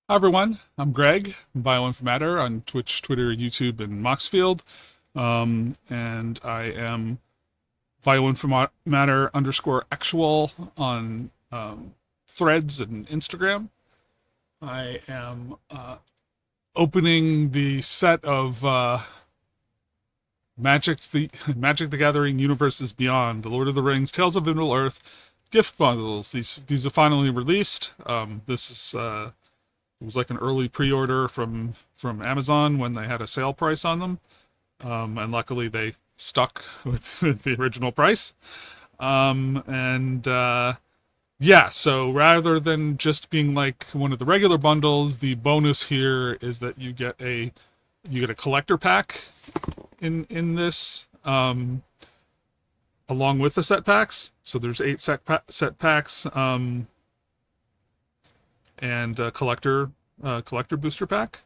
Hi everyone, I'm Greg, Bioinformatter on Twitch, Twitter, YouTube, and Moxfield. And I am Bioinformatter underscore actual on Threads and Instagram. I am opening the set of Magic the Gathering Universes Beyond, The Lord of the Rings, Tales of Middle Earth gift bundles. These are finally released. This is It was like an early pre-order from Amazon when they had a sale price on them, and luckily they stuck with the original price. And Yeah, so rather than just being like one of the regular bundles, the bonus here is that you get a collector pack in this, along with the set packs. So there's set packs, and a collector booster pack.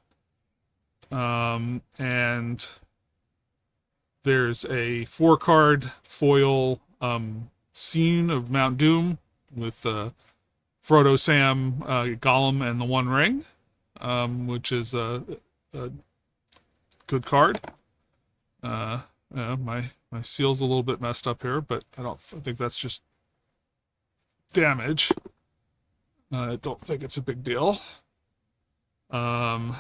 And there's a 4 card foil scene of Mount Doom with Frodo, Sam, Gollum, and the One Ring, which is a good card. Uh, my seal's a little bit messed up here, but I think that's just damage. I don't think it's a big deal. Um,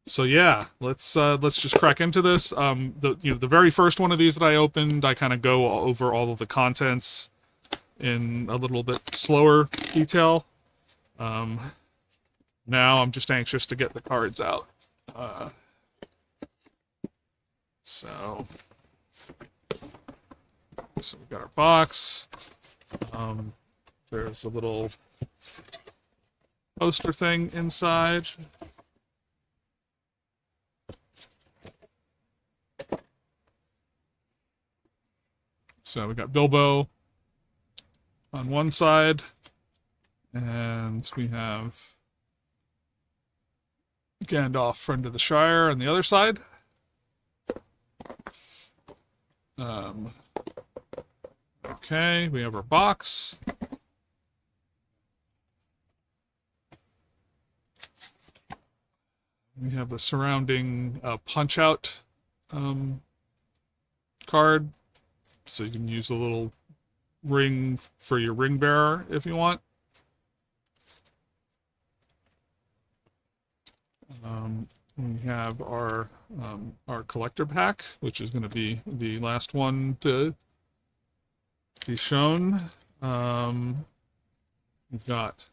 So yeah, let's just crack into this. The very first one of these that I opened, I kind of go over all of the contents in a little bit slower detail. Um, Now I'm just anxious to get the cards out. Uh, so so we got our box. Um, there's a little poster thing inside. So we got Bilbo on one side, and we have Gandalf, Friend of the Shire, on the other side. Um, okay, we have our box. We have the surrounding punch out um, card, so you can use a little ring for your ring bearer if you want. We have our collector pack, which is going to be the last one to be shown. We've got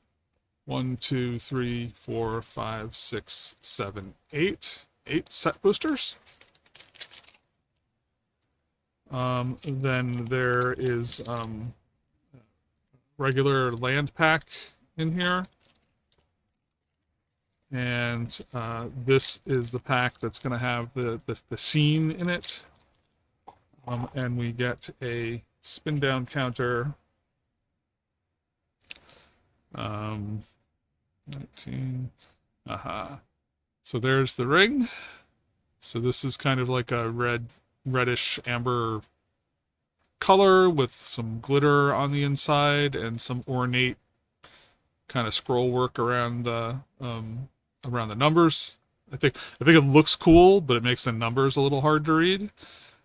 1, 2, 3, 4, 5, 6, 7, 8 set boosters. Then there is regular land pack in here. And this is the pack that's going to have the scene in it. And we get a spin down counter. 19. Aha. So there's the ring. So this is kind of like a reddish amber color with some glitter on the inside and some ornate kind of scroll work around the numbers. I think it looks cool, but it makes the numbers a little hard to read.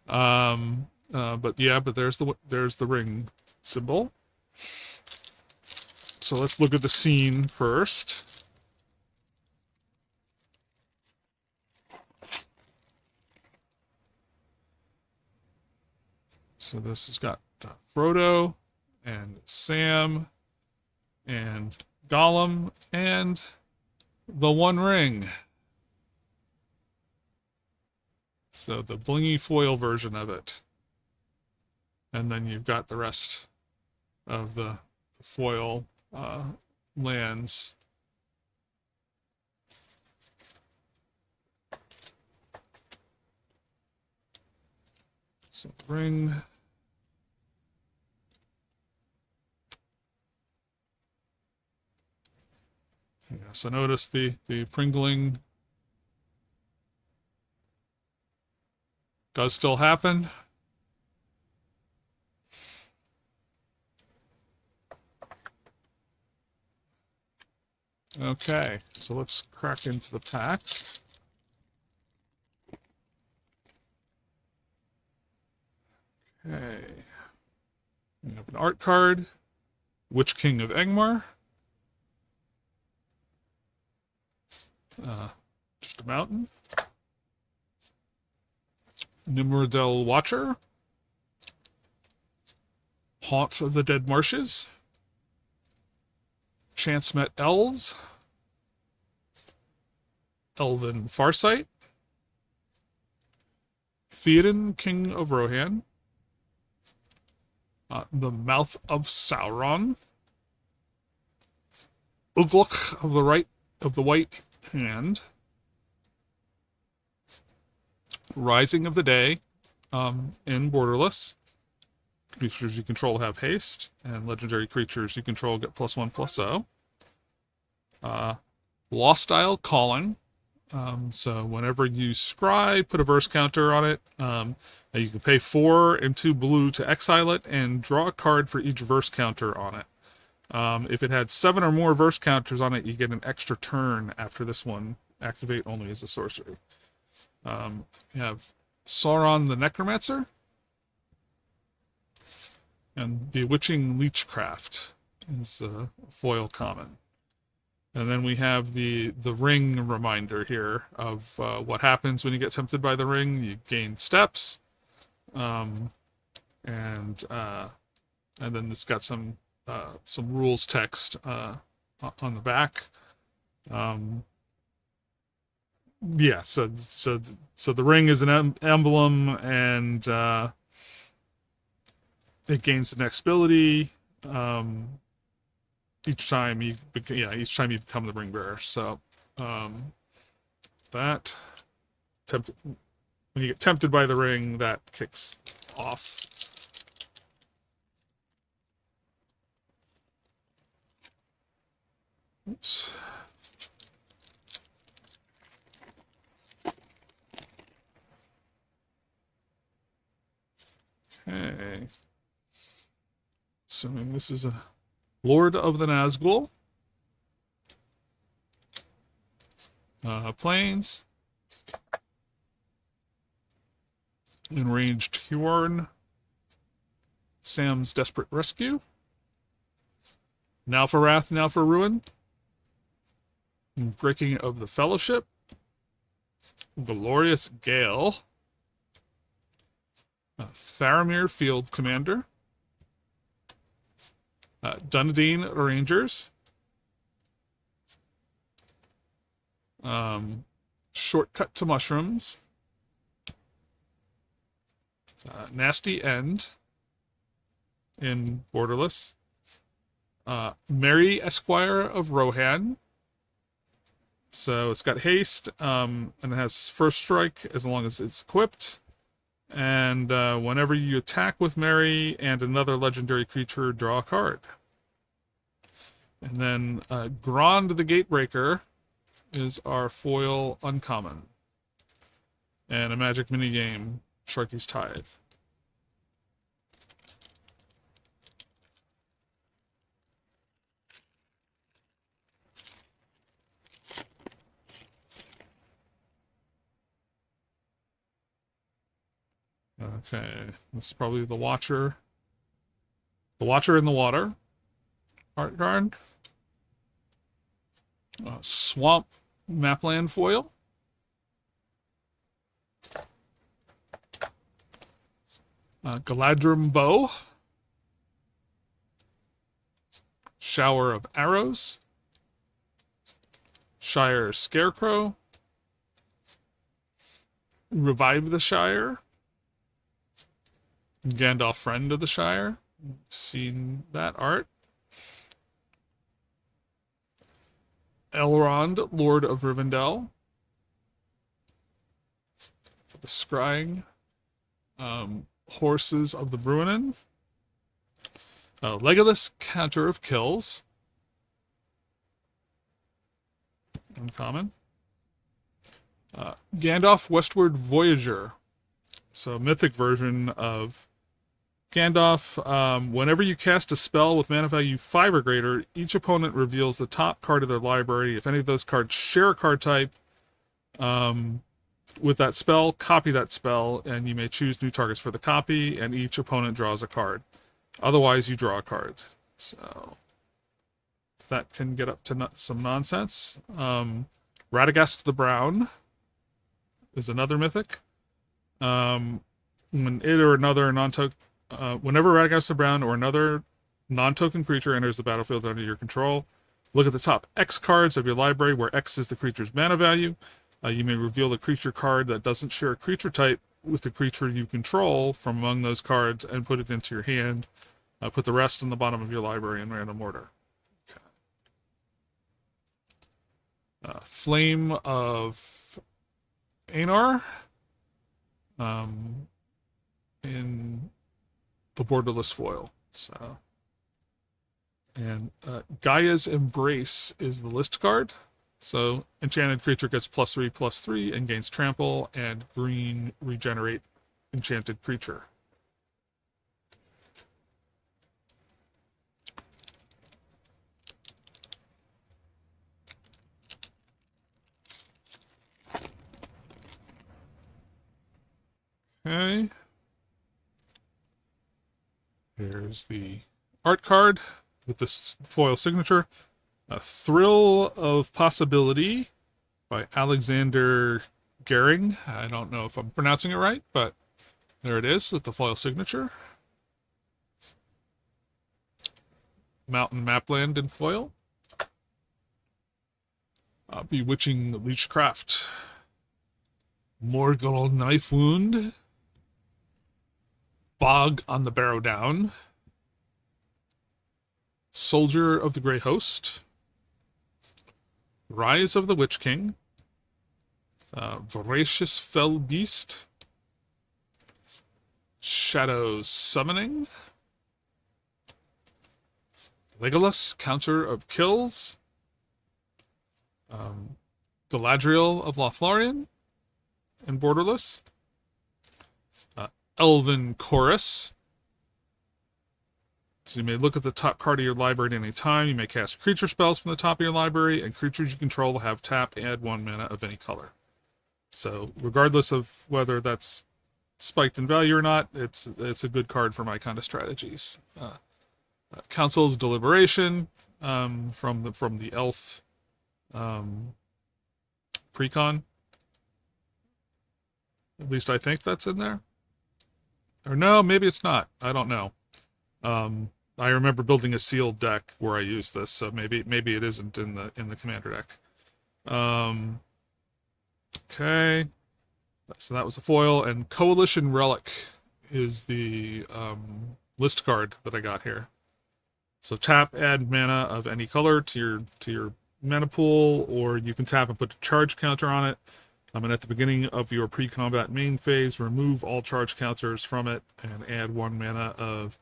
But yeah, but there's the ring symbol. So let's look at the scene first. So this has got Frodo and Sam and Gollum and the One Ring. So the blingy foil version of it. And then you've got the rest of the foil lands. So ring. Yeah, so notice the pringling does still happen. Okay, so let's crack into the packs. Okay. We have an art card. Witch King of Angmar. Just a mountain. Nimrodel Watcher. Haunt of the Dead Marshes. Chance Met Elves. Elven Farsight. Theoden, King of Rohan. The Mouth of Sauron. Ugluk of the White Hand. Rising of the Day in Borderless. Creatures you control have haste, and legendary creatures you control get +1/+0. Lost Isle Calling. So whenever you scry, put a verse counter on it. You can pay 4 and 2 blue to exile it and draw a card for each verse counter on it. If it had 7 or more verse counters on it, you get an extra turn after this one. Activate only as a sorcery. You have Sauron the Necromancer. And Bewitching Leechcraft is a foil common. And then we have the ring reminder here of what happens when you get tempted by the ring. You gain steps, and then it's got some rules text on the back. Yeah, so the ring is an emblem, and it gains the next ability. Each time you become the ring bearer. So that when you get tempted by the ring, that kicks off. Oops. Okay. Assuming this is a Lord of the Nazgul. Plains. Enraged Huorn. Sam's Desperate Rescue. Now for Wrath, Now for Ruin. Breaking of the Fellowship. Glorious Gale. Faramir Field Commander. Dunedin Rangers. Shortcut to Mushrooms. Nasty End in Borderless. Merry Esquire of Rohan. So it's got haste, and it has first strike as long as it's equipped. And whenever you attack with Merry and another legendary creature, draw a card. And then Grond the Gatebreaker is our foil uncommon. And a magic minigame, Sharky's Tithe. Okay, this is probably the Watcher. The Watcher in the Water. Art card. Swamp Mapland foil. Galadrim Bow. Shower of Arrows. Shire Scarecrow. Revive the Shire. Gandalf Friend of the Shire. Seen that art. Elrond, Lord of Rivendell. For the scrying. Horses of the Bruinen. Legolas, Counter of Kills. Uncommon. Gandalf, Westward Voyager. So mythic version of Gandalf, whenever you cast a spell with mana value 5 or greater, each opponent reveals the top card of their library. If any of those cards share a card type with that spell, copy that spell, and you may choose new targets for the copy, and each opponent draws a card. Otherwise, you draw a card. So that can get up to some nonsense. Radagast the Brown is another mythic. When it or another non-token, whenever Radagast the Brown or another non-token creature enters the battlefield under your control, look at the top X cards of your library, where X is the creature's mana value. You may reveal the creature card that doesn't share a creature type with the creature you control from among those cards and put it into your hand. Put the rest in the bottom of your library in random order. Okay. Flame of Anar. In the borderless foil. So, and Gaia's Embrace is the list card. So, enchanted creature gets +3/+3 and gains trample, and green regenerate enchanted creature. Okay. Here's the art card with this foil signature. A Thrill of Possibility by Alexander Gehring. I don't know if I'm pronouncing it right, but there it is with the foil signature. Mountain Mapland in foil. Bewitching Leechcraft. Morgul Knife Wound. Bog on the Barrow Down. Soldier of the Grey Host. Rise of the Witch King. Voracious Fell Beast. Shadow Summoning. Legolas, Counter of Kills. Galadriel of Lothlorien and Borderless. Elven Chorus. So you may look at the top card of your library at any time. You may cast creature spells from the top of your library, and creatures you control will have tap, add 1 mana of any color. So regardless of whether that's spiked in value or not, it's a good card for my kind of strategies. Council's Deliberation from the Elf precon. At least I think that's in there. Or no, maybe it's not. I don't know. I remember building a sealed deck where I used this, so maybe it isn't in the commander deck. Okay. So that was a foil, and Coalition Relic is the list card that I got here. So tap, add mana of any color to your mana pool, or you can tap and put a charge counter on it. And at the beginning of your pre-combat main phase, remove all charge counters from it and add 1 mana of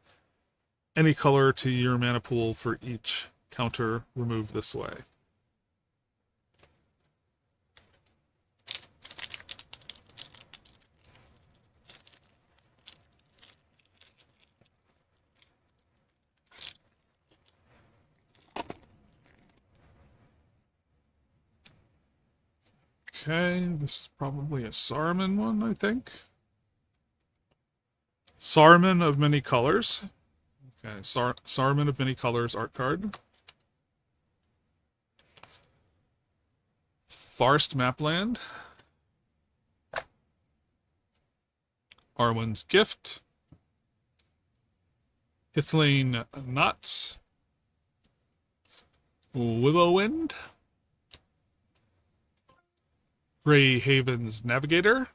any color to your mana pool for each counter removed this way. Okay, this is probably a Saruman one, I think. Saruman of Many Colors. Okay, Saruman of Many Colors art card. Forest Mapland. Arwen's Gift. Hithlane Knots. Willowwind. Grey Haven's Navigator.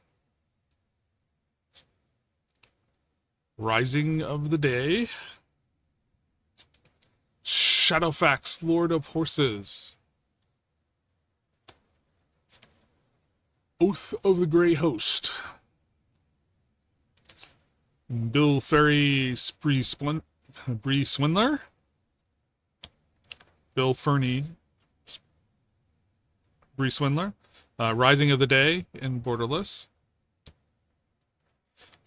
Rising of the Day. Shadowfax, Lord of Horses. Oath of the Grey Host. Bill Ferry Bree Swindler. Bill Ferny Bree Swindler. Rising of the Day in Borderless.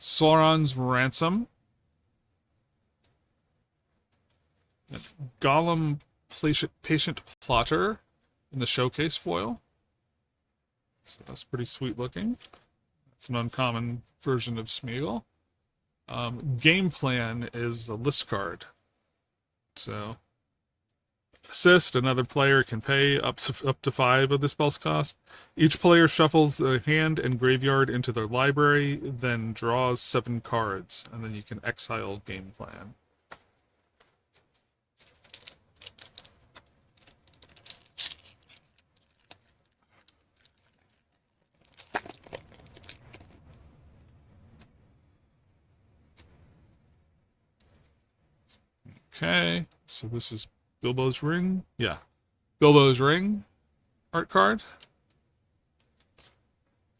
Sauron's Ransom. Golem Patient Plotter in the showcase foil. So that's pretty sweet looking. It's an uncommon version of Smeagol. Game Plan is a list card. So assist, another player can pay up to 5 of the spell's cost. Each player shuffles their hand and graveyard into their library, then draws 7 cards, and then you can exile Game Plan. Okay, so this is Bilbo's Ring. Yeah, Bilbo's Ring art card.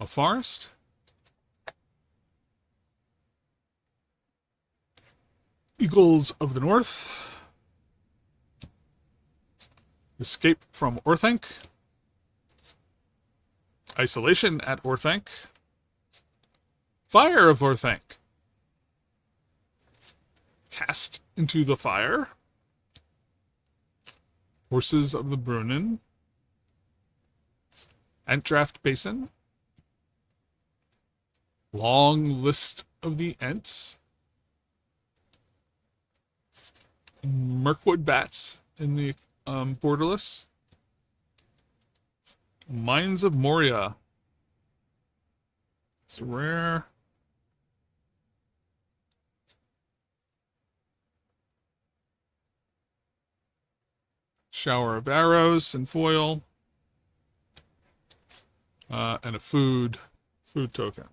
A forest. Eagles of the North. Escape from Orthanc. Isolation at Orthanc. Fire of Orthanc. Cast into the Fire. Horses of the Brunnen. Entdraft Basin. Long List of the Ents. Mirkwood Bats in the borderless. Mines of Moria. It's rare. Shower of Arrows and foil. And a food token.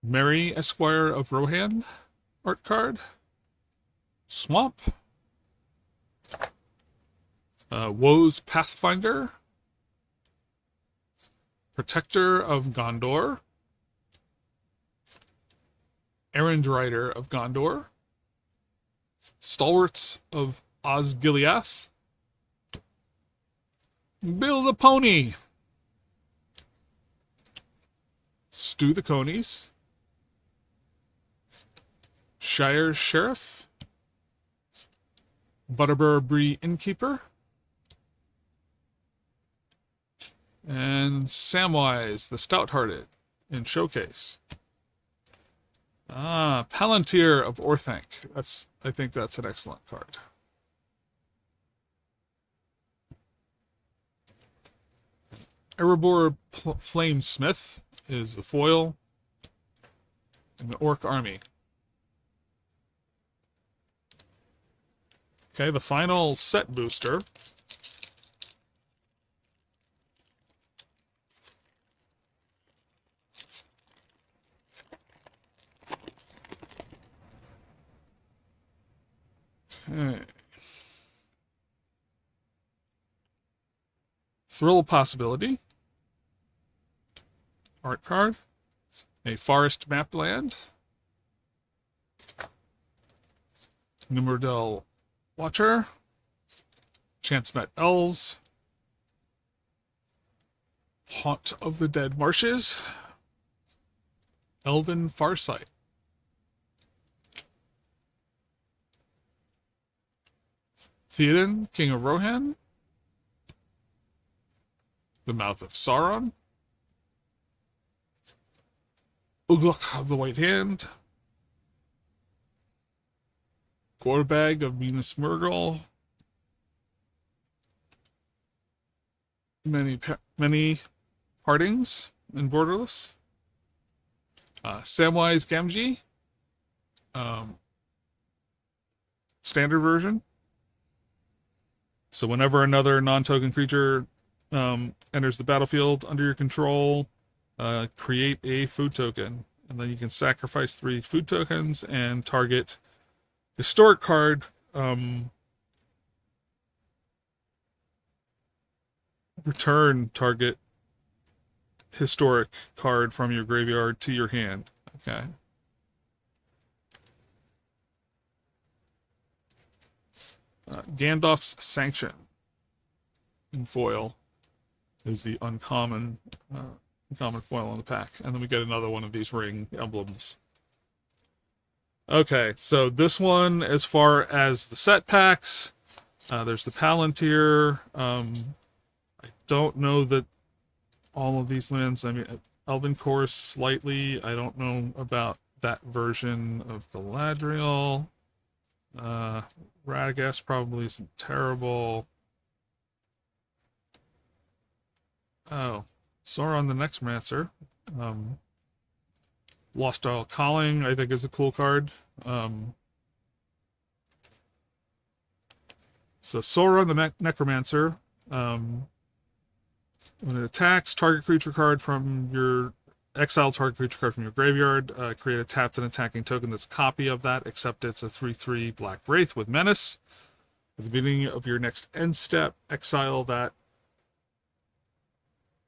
Mary Esquire of Rohan art card. Swamp. Woe's Pathfinder. Protector of Gondor. Errand Rider of Gondor. Stalwarts of Osgiliath. Bill the Pony. Stu the Conies. Shire Sheriff. Butterbur Bree Innkeeper. And Samwise the Stout-Hearted in Showcase. Palantir of Orthanc. I think that's an excellent card. Erebor Flamesmith is the foil. And the Orc Army. Okay, the final set booster. Okay. Thrill Possibility. Art card. A Forest Map Land. Numerdel Watcher. Chance Met Elves. Haunt of the Dead Marshes. Elven Farsight. Theoden, King of Rohan. The Mouth of Sauron. Ugluk of the White Hand. Gorbag of Minas Murghol. Many Partings in Borderless. Samwise Gamgee. Standard version. So whenever another non-token creature enters the battlefield under your control, create a food token. And then you can sacrifice 3 food tokens and target historic card. Return target historic card from your graveyard to your hand. Okay. Gandalf's Sanction in foil is the uncommon common foil in the pack. And then we get another one of these ring emblems. Okay, so this one, as far as the set packs, there's the Palantir. I don't know that all of these lands, I mean, Elven Course slightly. I don't know about that version of Galadriel. Radagast probably isn't terrible. Oh, Sauron the Necromancer. Lost Isle Calling, I think, is a cool card. So Sauron the Necromancer. When it attacks, target creature card from your exile target creature card from your graveyard. Create a tapped and attacking token that's a copy of that, except it's a 3/3 Black Wraith with Menace. At the beginning of your next end step, exile that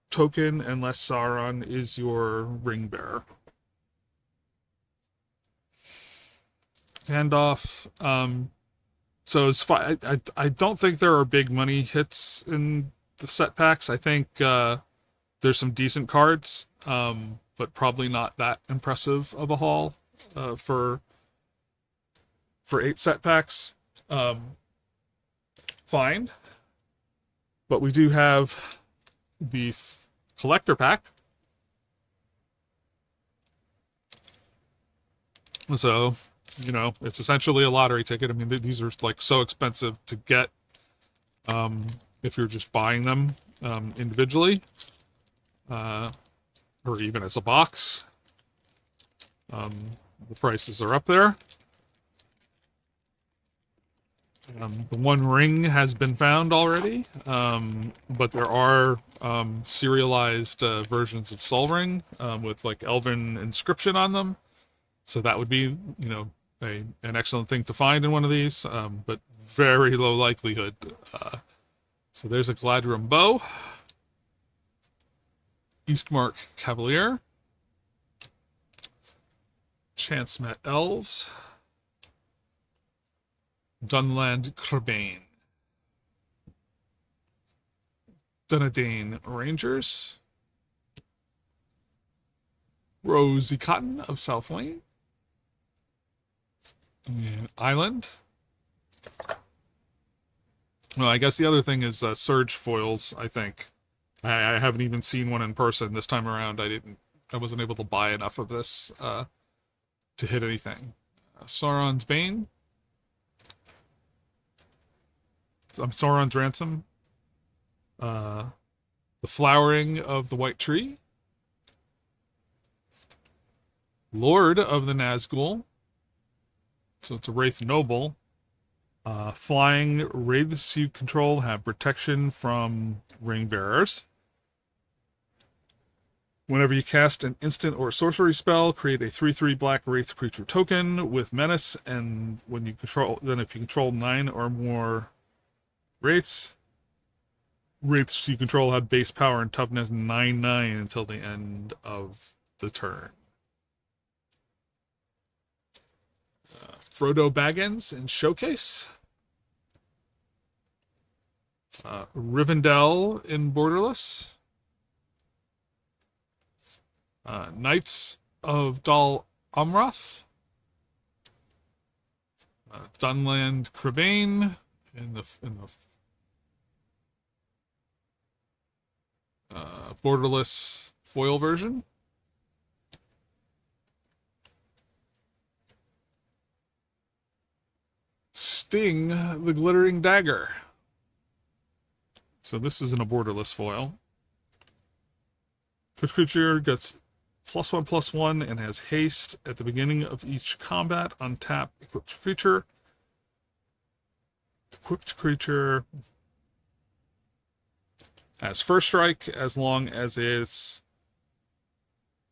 token unless Sauron is your ring bearer. Handoff. So it's fine. I don't think there are big money hits in the set packs. I think there's some decent cards, but probably not that impressive of a haul for 8 set packs. Fine, but we do have the collector pack. So, you know, it's essentially a lottery ticket. I mean, these are like so expensive to get if you're just buying them individually or even as a box. The prices are up there. The One Ring has been found already, but there are serialized versions of Sol Ring with like Elven inscription on them. So that would be, you know, an excellent thing to find in one of these, but very low likelihood. So there's a Galadrim Bow, Eastmark Cavalier, Chance-Met Elves, Dunland Crebain, Dunedain Rangers, Rosie Cotton of South Lane, and Island. Well, I guess the other thing is Surge foils. I think I haven't even seen one in person this time around. I wasn't able to buy enough of this to hit anything. Sauron's Bane. Sauron's Ransom. The Flowering of the White Tree. Lord of the Nazgul. So it's a Wraith Noble. Flying wraiths you control have protection from ring bearers. Whenever you cast an instant or sorcery spell, create a 3/3 Black Wraith creature token with Menace, and when you control, then if you control 9 or more wraiths you control have base power and toughness 9/9 until the end of the turn. Frodo Baggins in Showcase. Rivendell in Borderless. Knights of Dol Amroth. Dunland Crebain in the Borderless foil version. Sting the Glittering Dagger. So this isn't a borderless foil. The creature gets +1/+1 and has haste at the beginning of each combat. Untap equipped creature. Equipped creature has first strike as long as it's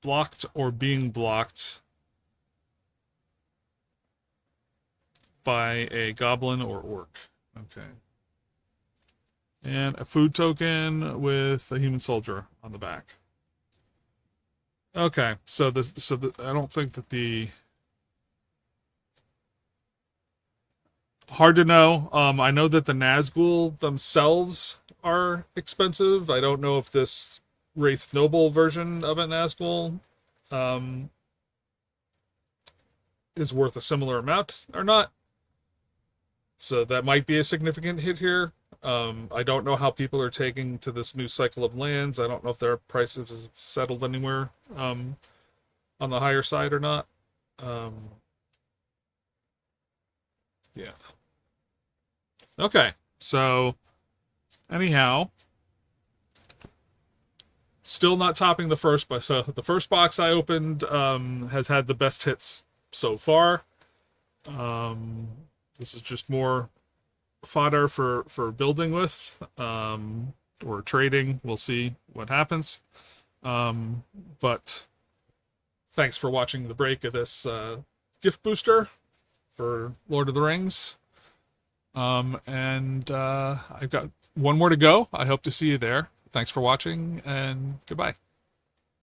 blocked or being blocked by a goblin or orc. Okay. And a food token with a human soldier on the back. Okay, so I don't think that Hard to know. I know that the Nazgul themselves are expensive. I don't know if this Wraith Noble version of a Nazgul um, is worth a similar amount or not. So that might be a significant hit here. I don't know how people are taking to this new cycle of lands. I don't know if their prices have settled anywhere on the higher side or not. Um, yeah. Okay. So anyhow, still not topping the first box. So the first box I opened has had the best hits so far. Um, this is just more fodder for building with or trading. We'll see what happens. But thanks for watching the break of this gift booster for Lord of the Rings. And I've got one more to go. I hope to see you there. Thanks for watching, and goodbye.